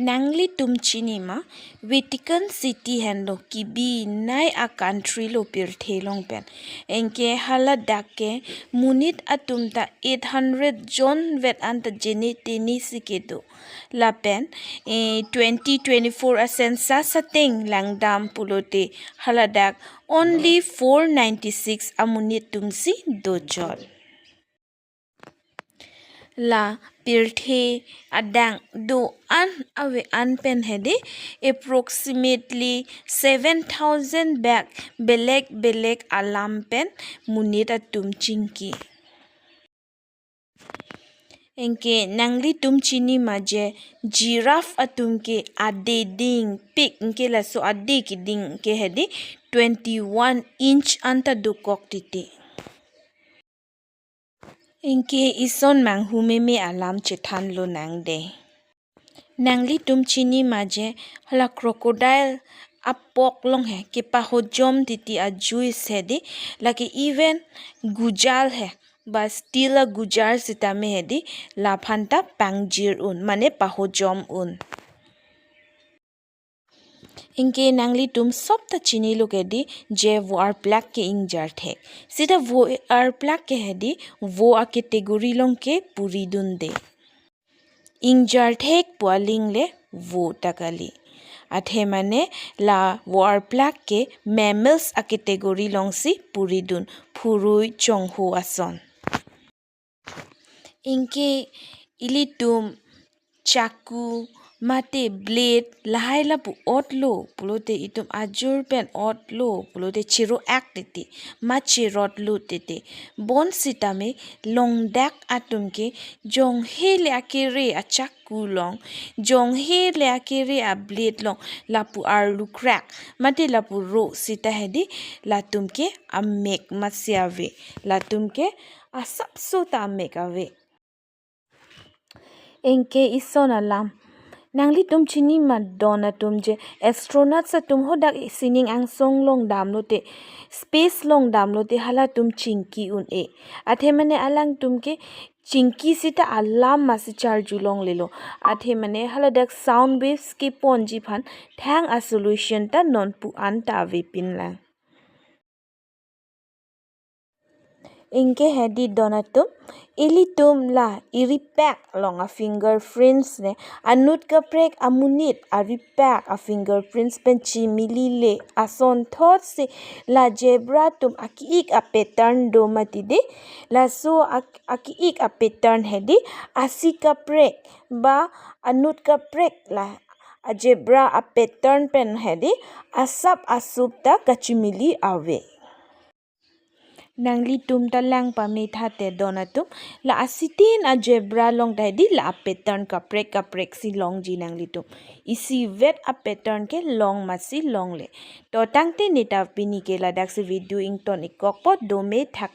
Nangli tum chini ma Vatican City hendo kibi nai a country lo pirthe long pen enke hala dakke munit atumta 800 jon vet anta jeni tini sikedo la pen 2024 asensa sateng langdam pulote hala dak only 496 amunit tumsi dojol la pirthe adang do an awe anpen hedi approximately 7,000 bag belek alam pen munit atum chingki enke nangli tum chini maje giraffe atum ke ade ding pig enke la so ade ki ding ke hedi 21 inch anta dukok titi Inke ison mang humeme alam chethan lo nang de. Nangli tum chini maje hala crocodile apok long hai ke pa hojom titi a juice hai di laki even gujal hai ba still a gujar sita me hai di la phanta pangjir un mane pa hojom un. इनके नंगली तुम सब ता चीनी लोग है दी जे वो are black के इंग जार थे सीधा वो आर ब्लैक के है दी वो आ कैटेगरी लोग के पूरी दुन दे इंग जार थे पुआलिंग ले वो तकाली अथे मने ला वो आर ब्लैक के मैमल्स आ कैटेगरी लोग सी पूरी दुन फुरुई चोंगहु आसन इनके इली तुम चाकू mate blade lahai la pu otlo pulote itum ajur pen otlo pulote chiro actiti ma chirot lu tete bon sitame long dak atum ke jong he le akere a chaku long jong he le akere a blade long la pu arlu crack mate la pu ro sita hedi la tumke a make masiave la tumke a sapso ta make ave enke ison alam Nangli tum chini ma dona tum je astronaut sa tum ho dak sining ang song long dam lo te space long dam lo te hala tum chinki un e athe mane alang tum ke chinki sita alam ma si charge long lelo athe mane hala dak sound waves ke ponji phan thang a solution ta non pu an ta ve pin lang Inke hedi donatum ilitum la iripak long a fingerprints ne anut ka prek amunit a ripak a fingerprints penchi milile ason thought se la zebra tum akiik a pattern do matide la so akiik a pattern hedi asika prek ba anut ka prek la a zebra a pattern pen hedi asap asup ta kachimili ave Nangli tum talang pa me thate donatum la asitin a zebra long dai di la pattern ka prek si long ji nangli tum isi vet a pattern ke long masi long le to tangte neta pini ke la dak si video ing ton ikok pot do me thak